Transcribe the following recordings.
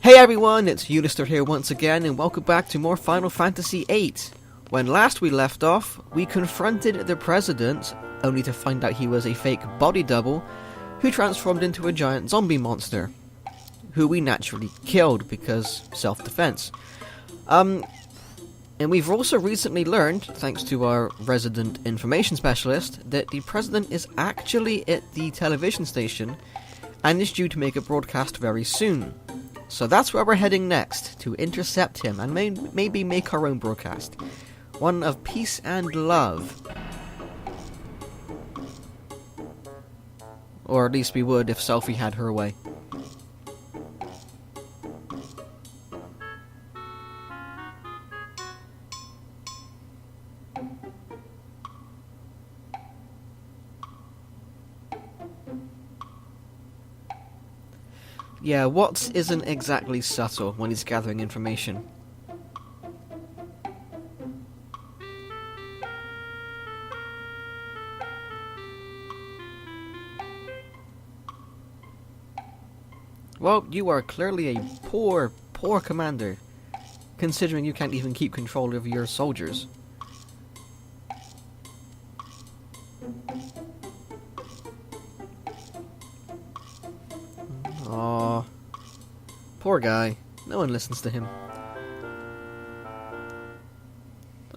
Hey everyone, it's Ulister here once again, and welcome back to more Final Fantasy VIII. When last we left off, we confronted the President, only to find out he was a fake body double, who transformed into a giant zombie monster, who we naturally killed because self-defense. And we've also recently learned, thanks to our resident information specialist, that the President is actually at the television station, and is due to make a broadcast very soon. So that's where we're heading next, to intercept him and maybe make our own broadcast. One of peace and love. Or at least we would if Selphie had her way. Yeah, Watts isn't exactly subtle when he's gathering information. Well, you are clearly a poor commander, considering you can't even keep control of your soldiers. Aww. Poor guy. No one listens to him.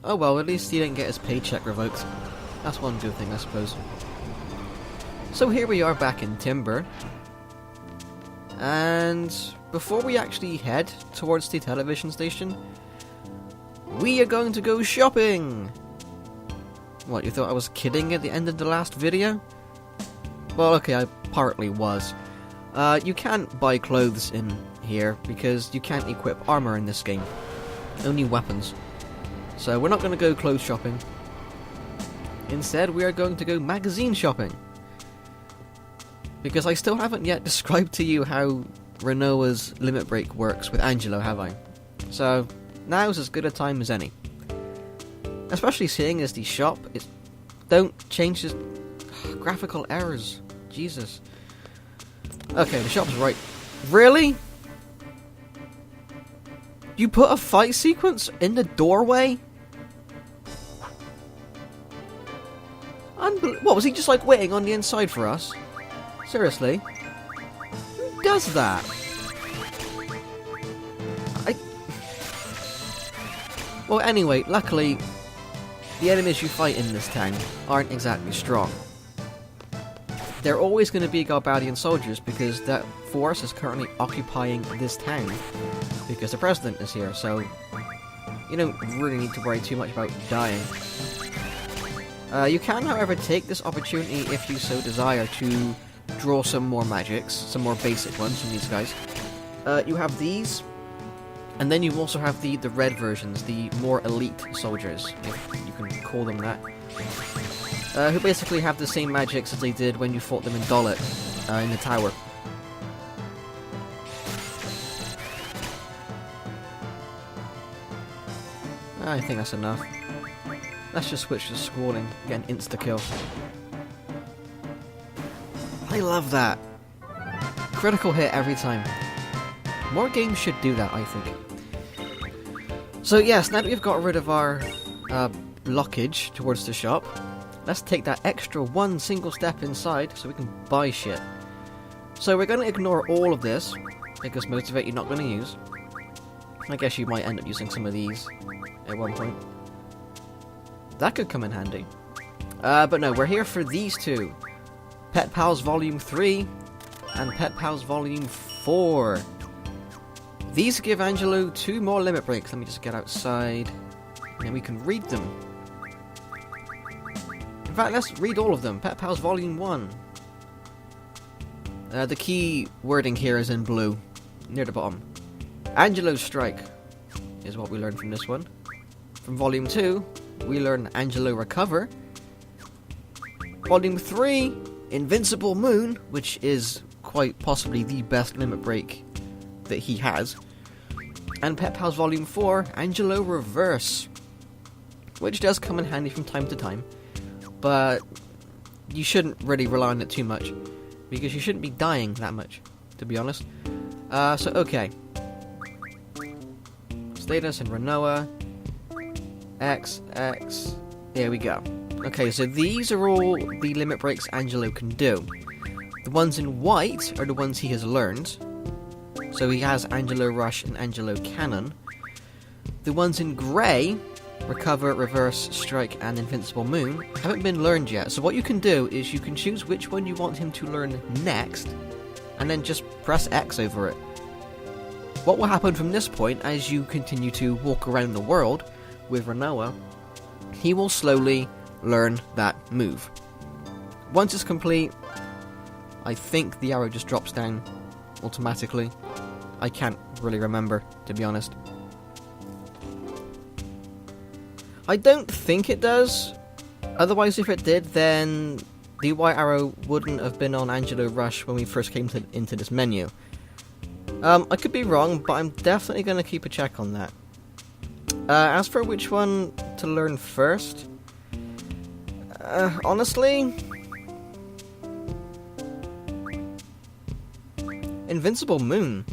Oh well, at least he didn't get his paycheck revoked. That's one good thing, I suppose. So here we are back in Timber. And before we actually head towards the television station, we are going to go shopping! What, you thought I was kidding at the end of the last video? Well, okay, I partly was. You can't buy clothes in here because you can't equip armor in this game. Only weapons. So we're not going to go clothes shopping. Instead, we are going to go magazine shopping. Because I still haven't yet described to you how Rinoa's limit break works with Angelo, have I? So, now's as good a time as any. Especially seeing as the shop is... Don't change the... graphical errors. Jesus. Okay, the shop's right. Really? You put a fight sequence in the doorway? What, was he just like waiting on the inside for us? Seriously? Who does that? Well, anyway, luckily, the enemies you fight in this town aren't exactly strong. They're always going to be Garbadian soldiers because that force is currently occupying this town because the President is here, so you don't really need to worry too much about dying. You can, however, take this opportunity, if you so desire, to draw some more magics, some more basic ones from these guys. You have these, and then you also have the red versions, the more elite soldiers, if you can call them that. Who basically have the same magics as they did when you fought them in Dolet, in the tower. I think that's enough. Let's just switch to scrolling, get an insta-kill. I love that! Critical hit every time. More games should do that, I think. So yes, now that we've got rid of our blockage towards the shop, let's take that extra one single step inside so we can buy shit. So we're going to ignore all of this, because most of it you're not going to use. I guess you might end up using some of these at one point. That could come in handy. But no, we're here for these two. Pet Pals Volume 3 and Pet Pals Volume 4. These give Angelo 2 more limit breaks. Let me just get outside, and then we can read them. In fact, let's read all of them. Pet Pals Volume 1. The key wording here is in blue, near the bottom. Angelo's Strike is what we learned from this one. From Volume 2, we learn Angelo Recover. Volume 3, Invincible Moon, which is quite possibly the best limit break that he has. And Pet Pals Volume 4, Angelo Reverse, which does come in handy from time to time, but you shouldn't really rely on it too much, because you shouldn't be dying that much. to be honest. So, okay. Status and Rinoa. X. Here we go. Okay, so these are all the limit breaks Angelo can do. The ones in white are the ones he has learned. So he has Angelo Rush and Angelo Cannon. The ones in grey, Recover, Reverse, Strike, and Invincible Moon, haven't been learned yet. So what you can do is you can choose which one you want him to learn next, and then just press X over it. What will happen from this point, as you continue to walk around the world with Rinoa, he will slowly learn that move. Once it's complete, I think the arrow just drops down automatically. I can't really remember, to be honest. I don't think it does. Otherwise, if it did, then the white arrow wouldn't have been on Angelo Rush when we first came into this menu. I could be wrong, but I'm definitely going to keep a check on that. As for which one to learn first, honestly, Invincible Moon.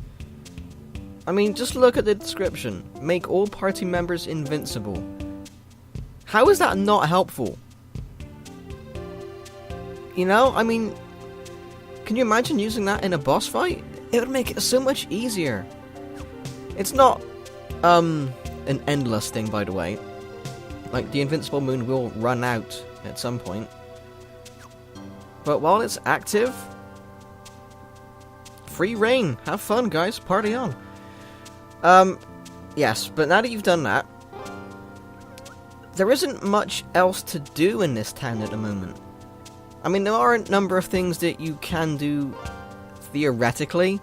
I mean, just look at the description. Make all party members invincible. How is that not helpful? You know, I mean, can you imagine using that in a boss fight? It would make it so much easier. It's not, an endless thing, by the way. Like, the Invincible Moon will run out at some point. But while it's active, free reign. Have fun, guys. Party on. Yes, but now that you've done that, there isn't much else to do in this town at the moment. I mean, there are a number of things that you can do theoretically,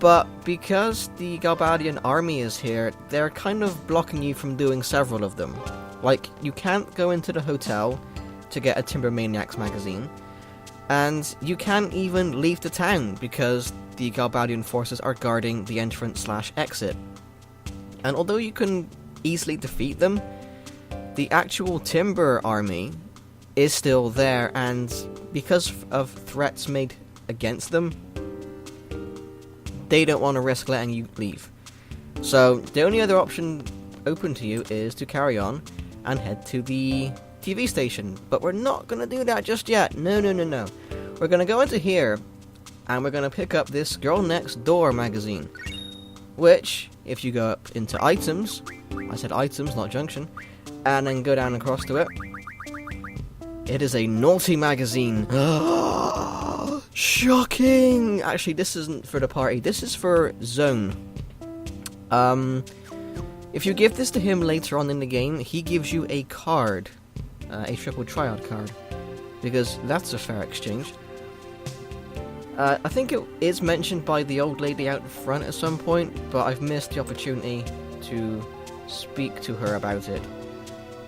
but because the Galbadian army is here, they're kind of blocking you from doing several of them. Like, you can't go into the hotel to get a Timber Maniacs magazine, and you can't even leave the town because the Galbadian forces are guarding the entrance/exit. And although you can easily defeat them, the actual Timber army is still there, and because of threats made against them, they don't want to risk letting you leave. So the only other option open to you is to carry on and head to the TV station. But we're not going to do that just yet. No. We're going to go into here, and we're going to pick up this Girl Next Door magazine, which, if you go up into items, I said items, not junction, and then go down across to it, it is a naughty magazine. Shocking! Actually, this isn't for the party, this is for Zone. If you give this to him later on in the game, he gives you a card, a triple triad card, because that's a fair exchange. I think it is mentioned by the old lady out front at some point, but I've missed the opportunity to speak to her about it.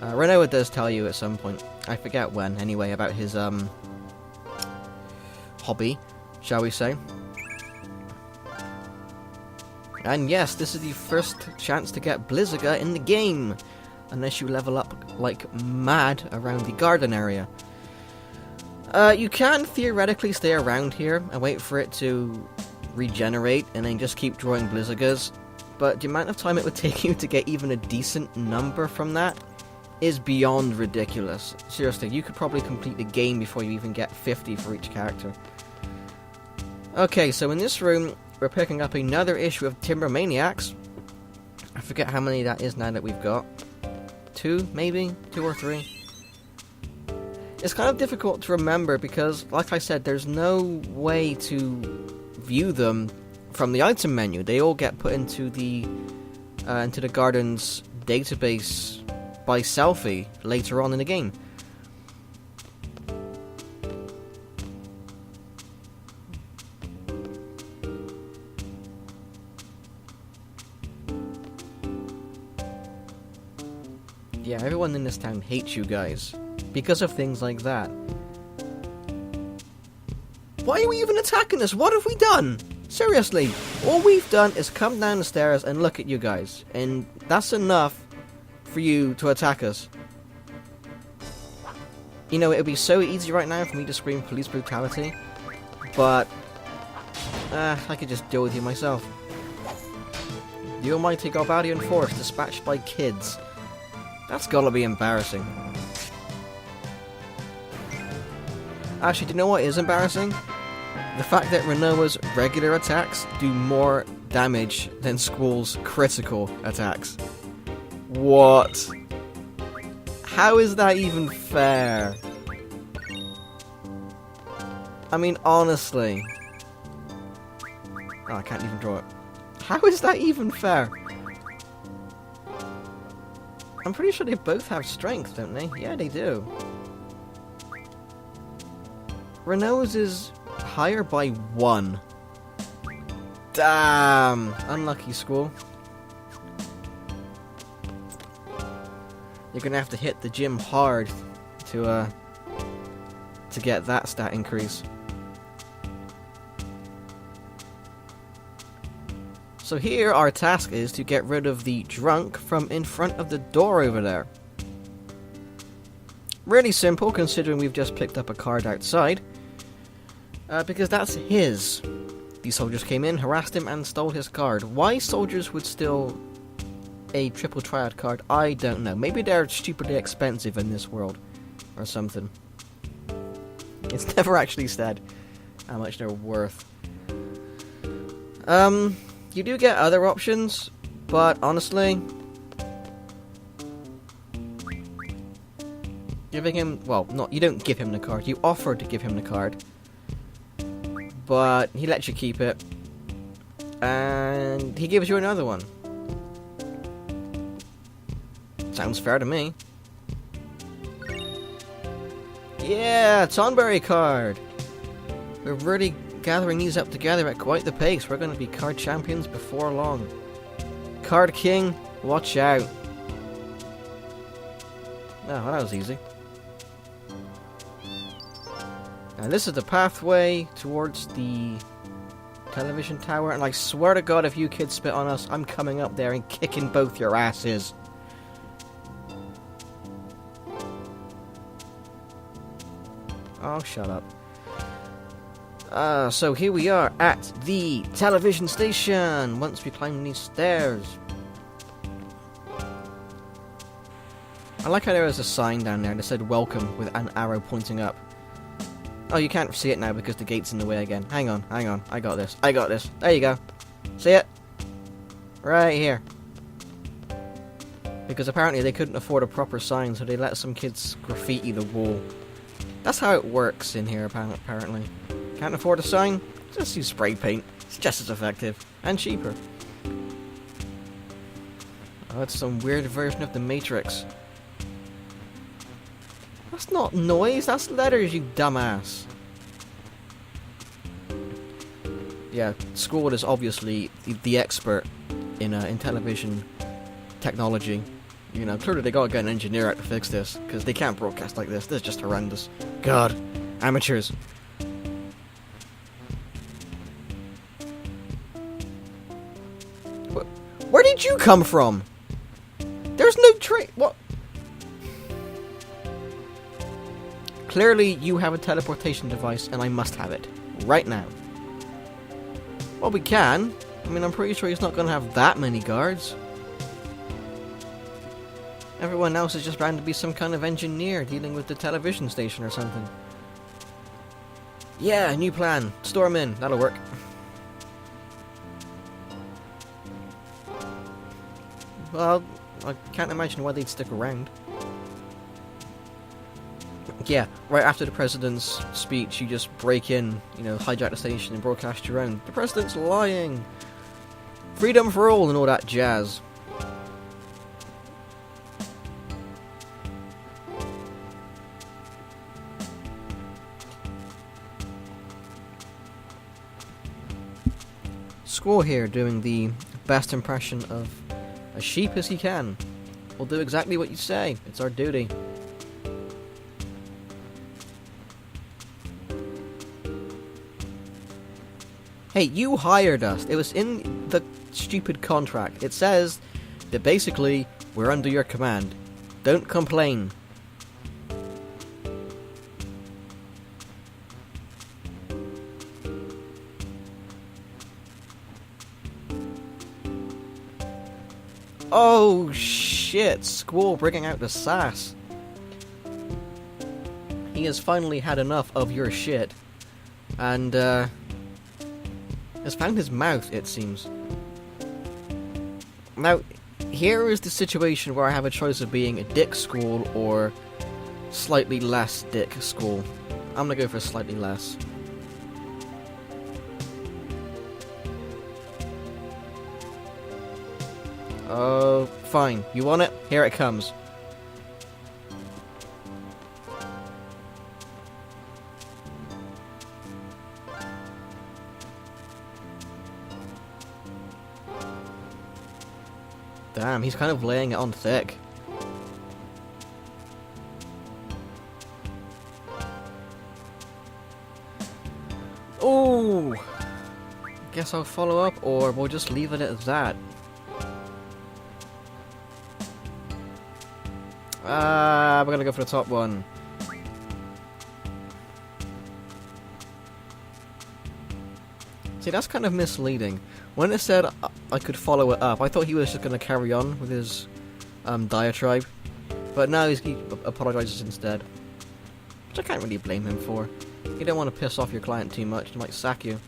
Rinoa does tell you at some point, I forget when, anyway, about his, hobby, shall we say. And yes, this is the first chance to get Blizzaga in the game, unless you level up like mad around the garden area. You can theoretically stay around here and wait for it to regenerate and then just keep drawing Blizzagas, but the amount of time it would take you to get even a decent number from that is beyond ridiculous. Seriously, you could probably complete the game before you even get 50 for each character. Okay, so in this room, we're picking up another issue of Timber Maniacs. I forget how many that is now that we've got. 2, maybe? 2 or 3? It's kind of difficult to remember because, like I said, there's no way to view them from the item menu. They all get put into the garden's database by Selphie later on in the game. Yeah, everyone in this town hates you guys because of things like that. Why are we even attacking us? What have we done? Seriously, all we've done is come down the stairs and look at you guys, and that's enough for you to attack us. You know, it would be so easy right now for me to scream police brutality, but I could just deal with you myself. The almighty Garbadian force dispatched by kids. That's gotta be embarrassing. Actually, do you know what is embarrassing? The fact that Rinoa's regular attacks do more damage than Squall's critical attacks. What? How is that even fair? I mean, honestly. Oh, I can't even draw it. How is that even fair? I'm pretty sure they both have strength, don't they? Yeah, they do. Rinoa's is higher by 1. Damn! Unlucky, Squall. You're gonna have to hit the gym hard to get that stat increase. So here our task is to get rid of the drunk from in front of the door over there. Really simple considering we've just picked up a card outside. Because that's his. These soldiers came in, harassed him, and stole his card. Why soldiers would steal a triple triad card, I don't know. Maybe they're stupidly expensive in this world. Or something. It's never actually said how much they're worth. You do get other options, but honestly, giving him, well, not, you don't give him the card, you offer to give him the card, but he lets you keep it, and he gives you another one. Sounds fair to me. Yeah, Tonberry card! We're really gathering these up together at quite the pace. We're going to be card champions before long. Card King, watch out. Oh, well, that was easy. And this is the pathway towards the television tower, and I swear to God, if you kids spit on us, I'm coming up there and kicking both your asses. Oh, shut up. So here we are at the television station, once we climb these stairs. I like how there was a sign down there that said welcome with an arrow pointing up. Oh, you can't see it now because the gate's in the way again. Hang on, I got this. There you go. See it? Right here. Because apparently they couldn't afford a proper sign, so they let some kids graffiti the wall. That's how it works in here, apparently. Can't afford a sign? Just use spray paint. It's just as effective. And cheaper. Oh, it's some weird version of the Matrix. That's not noise, that's letters, you dumbass. Yeah, Squall is obviously the expert in television technology. You know, clearly they gotta get an engineer out to fix this, because they can't broadcast like this. This is just horrendous. God, amateurs. Where did you come from? There's no train. What? Clearly, you have a teleportation device, and I must have it right now. Well, we can. I mean, I'm pretty sure he's not going to have that many guards. Everyone else is just bound to be some kind of engineer dealing with the television station or something. Yeah, new plan. Storm in. That'll work. Well, I can't imagine why they'd stick around. Yeah, right after the president's speech, you just break in, you know, hijack the station and broadcast your own. The president's lying! Freedom for all and all that jazz. Squall here doing the best impression of a sheep as he can. We'll do exactly what you say. It's our duty. Hey, you hired us. It was in the stupid contract. It says that basically we're under your command. Don't complain. Oh shit, Squall bringing out the sass. He has finally had enough of your shit. And, has found his mouth, it seems. Now, here is the situation where I have a choice of being a dick Squall or slightly less dick Squall. I'm gonna go for slightly less. Oh, fine. You want it? Here it comes. Damn, he's kind of laying it on thick. Oh! Guess I'll follow up, or we'll just leave it at that. We're gonna go for the top one. See, that's kind of misleading. When it said I could follow it up, I thought he was just gonna carry on with his diatribe. But now he apologizes instead. Which I can't really blame him for. You don't want to piss off your client too much, he might sack you.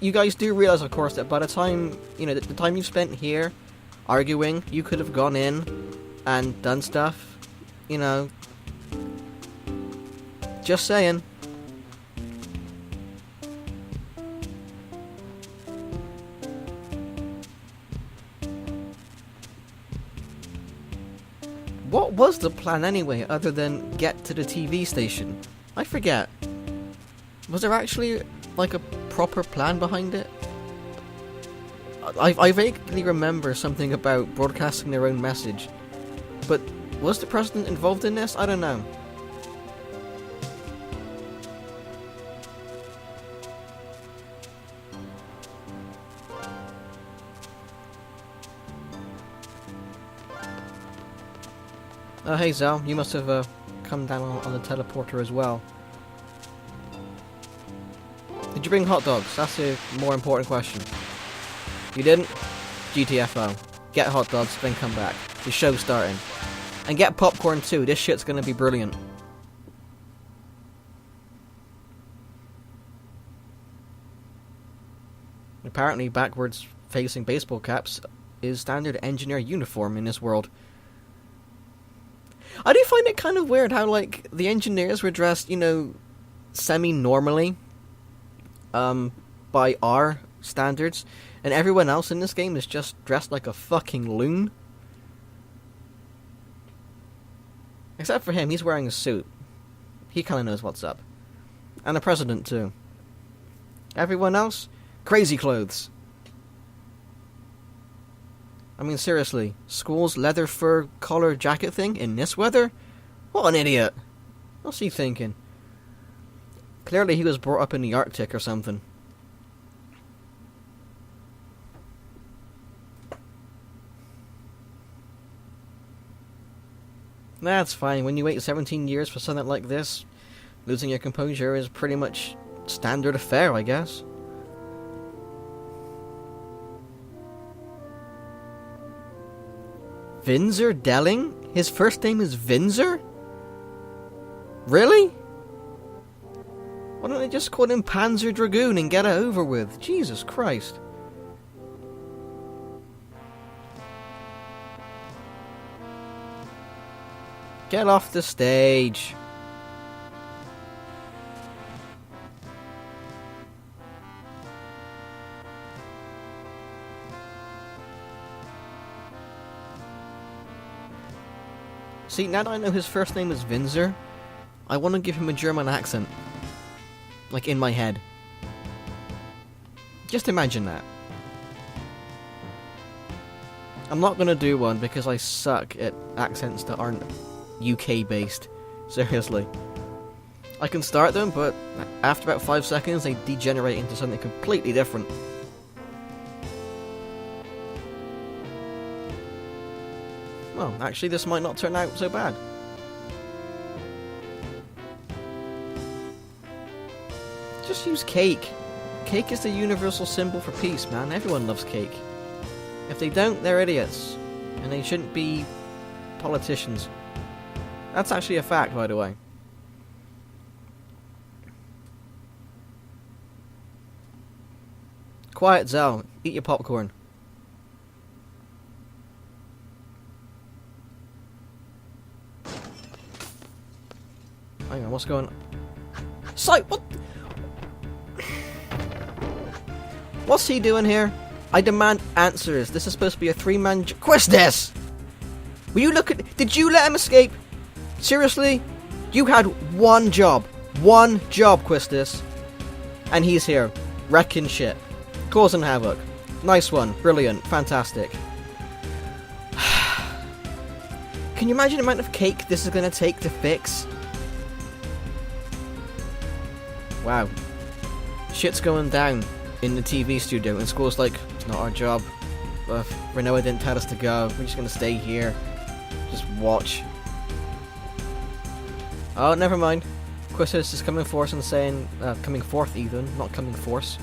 You guys do realize, of course, that by the time, you know, the time you've spent here arguing, you could have gone in and done stuff, you know. Just saying. What was the plan anyway, other than get to the TV station? I forget. Was there actually, like, a proper plan behind it? I vaguely remember something about broadcasting their own message. But was the president involved in this? I don't know. Hey Zal, you must have come down on the teleporter as well. Did you bring hot dogs? That's a more important question. You didn't? GTFO. Get hot dogs, then come back. The show's starting. And get popcorn too, this shit's gonna be brilliant. Apparently backwards facing baseball caps is standard engineer uniform in this world. I do find it kind of weird how, like, the engineers were dressed, you know, semi-normally, by our standards, and everyone else in this game is just dressed like a fucking loon. Except for him, he's wearing a suit. He kinda knows what's up. And the president, too. Everyone else? Crazy clothes. I mean, seriously, Squall's leather fur collar jacket thing in this weather? What an idiot! What's he thinking? Clearly he was brought up in the Arctic or something. That's fine, when you wait 17 years for something like this, losing your composure is pretty much standard affair, I guess. Vinzer Delling? His first name is Vinzer? Really? Why don't they just call him Panzer Dragoon and get it over with? Jesus Christ. Get off the stage. See, now that I know his first name is Vinzer, I want to give him a German accent. Like, in my head. Just imagine that. I'm not gonna do one because I suck at accents that aren't UK-based. Seriously. I can start them, but after about 5 seconds they degenerate into something completely different. Well, actually this might not turn out so bad. Just use cake. Cake is the universal symbol for peace, man. Everyone loves cake. If they don't, they're idiots. And they shouldn't be politicians. That's actually a fact, by the way. Quiet, Zell. Eat your popcorn. Hang on, what's going on? Sight, what? What's he doing here? I demand answers. This is supposed to be a three-man... Quistis! Will you look at... Did you let him escape? Seriously? You had one job. One job, Quistis. And he's here. Wrecking shit. Causing havoc. Nice one. Brilliant. Fantastic. Can you imagine the amount of cake this is going to take to fix? Wow. Shit's going down in the TV studio, and Squall's like, it's not our job. Rinoa didn't tell us to go. We're just going to stay here. Just watch. Oh, never mind. Quistis is coming forth and saying, coming forth even, not coming force.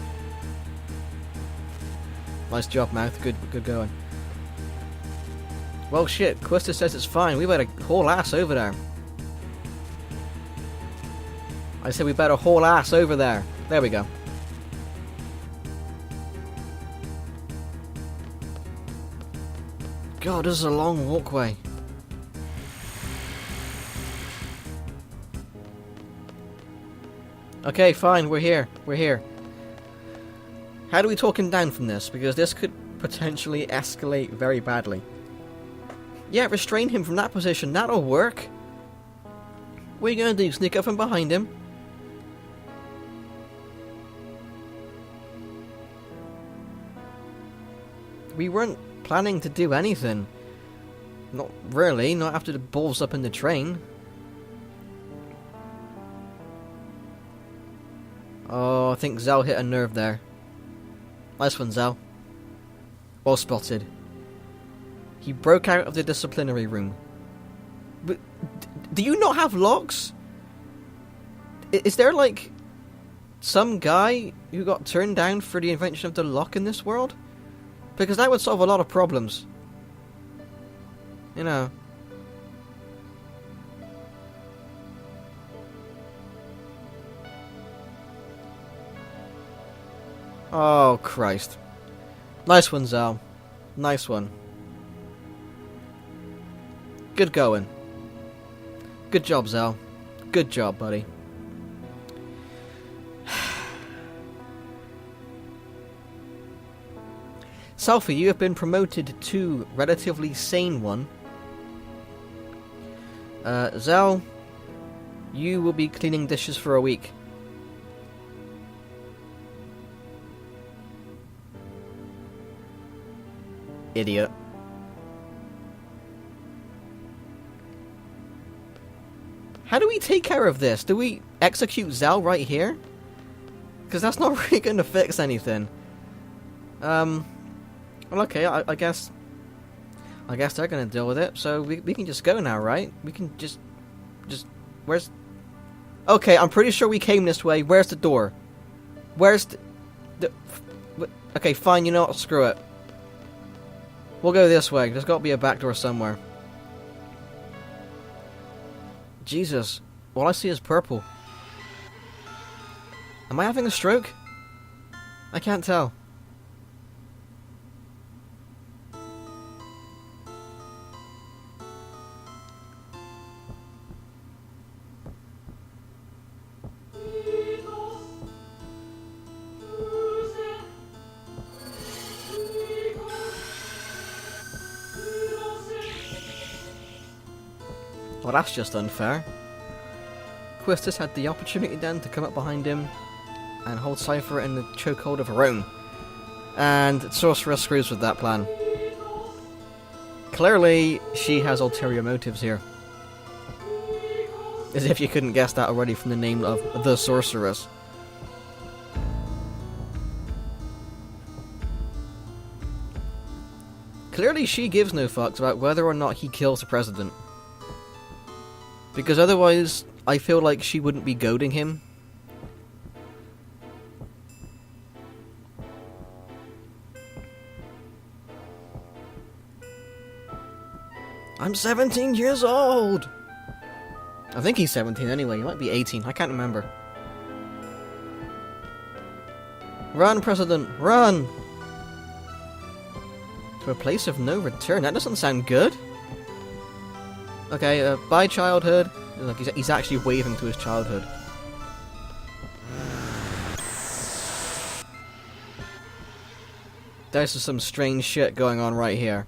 Nice job, Mouth. Good going. Well, shit. Quistis says it's fine. We better haul ass over there. I said we better haul ass over there. There we go. God, this is a long walkway. Okay, fine. We're here. We're here. How do we talk him down from this? Because this could potentially escalate very badly. Yeah, restrain him from that position. That'll work. What are you going to do? Sneak up from behind him? We weren't planning to do anything. Not really. Not after the balls up in the train. Oh, I think Zell hit a nerve there. Nice one, Zell. Well spotted. He broke out of the disciplinary room. But do you not have locks? Is there, like, some guy who got turned down for the invention of the lock in this world? Because that would solve a lot of problems. You know. Oh, Christ. Nice one, Zell. Nice one. Good going. Good job, Zell. Good job, buddy. Selphie, you have been promoted to relatively sane one. Zell, you will be cleaning dishes for a week. Idiot. How do we take care of this? Do we execute Zell right here? Because that's not really going to fix anything. Well, okay, I guess they're going to deal with it. So we can just go now, right? We can just... Where's... Okay, I'm pretty sure we came this way. Where's the door? Where's the... Okay, fine, you know what? Screw it. We'll go this way. There's got to be a back door somewhere. Jesus. All I see is purple. Am I having a stroke? I can't tell. Well, that's just unfair. Quistis had the opportunity then to come up behind him and hold Cypher in the chokehold of her own. And Sorcerer screws with that plan. Clearly, she has ulterior motives here. As if you couldn't guess that already from the name of the Sorceress. Clearly, she gives no fucks about whether or not he kills the president. Because otherwise, I feel like she wouldn't be goading him. I'm 17 years old! I think he's 17 anyway, he might be 18, I can't remember. Run, President, run! To a place of no return, that doesn't sound good. Okay, bye childhood. Look, he's actually waving to his childhood. There's some strange shit going on right here.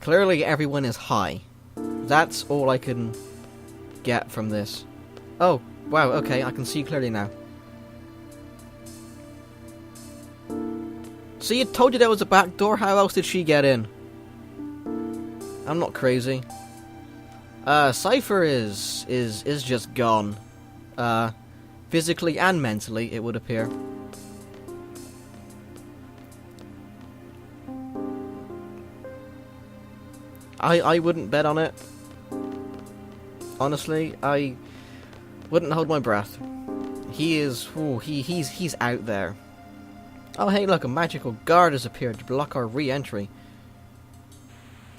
Clearly everyone is high. That's all I can get from this. Oh, wow, okay, I can see clearly now. See, I told you there was a back door, how else did she get in? I'm not crazy. Cypher is just gone. Physically and mentally, it would appear. I wouldn't bet on it. Honestly, I wouldn't hold my breath. He is, ooh, he's out there. Oh hey, look, a magical guard has appeared to block our re-entry.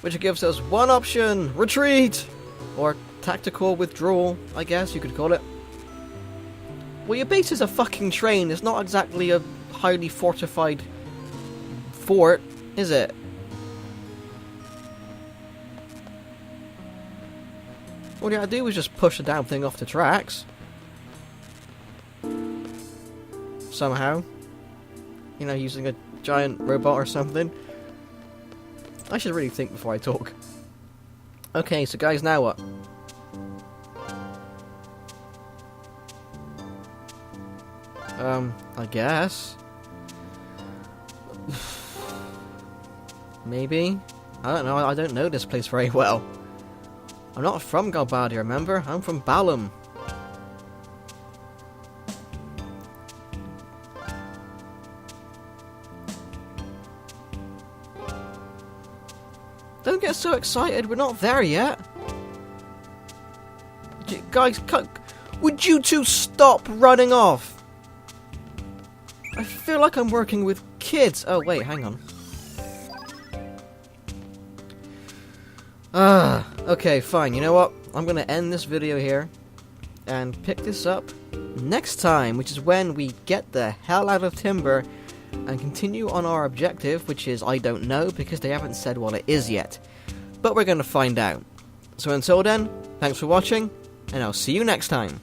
Which gives us one option, retreat! Or tactical withdrawal, I guess you could call it. Well, your base is a fucking train, it's not exactly a highly fortified fort, is it? All you gotta do is just push the damn thing off the tracks. Somehow. You know, using a giant robot or something. I should really think before I talk. Okay, so guys, now what? I guess. Maybe? I don't know, I don't know this place very well. I'm not from Galbadia, remember? I'm from Balamb. Don't get so excited, we're not there yet. Guys, would you two stop running off? I feel like I'm working with kids. Oh, wait, hang on. Okay, fine. You know what? I'm gonna end this video here and pick this up next time, which is when we get the hell out of Timber and continue on our objective, which is I don't know because they haven't said what it is yet. But we're gonna find out. So until then, thanks for watching, and I'll see you next time.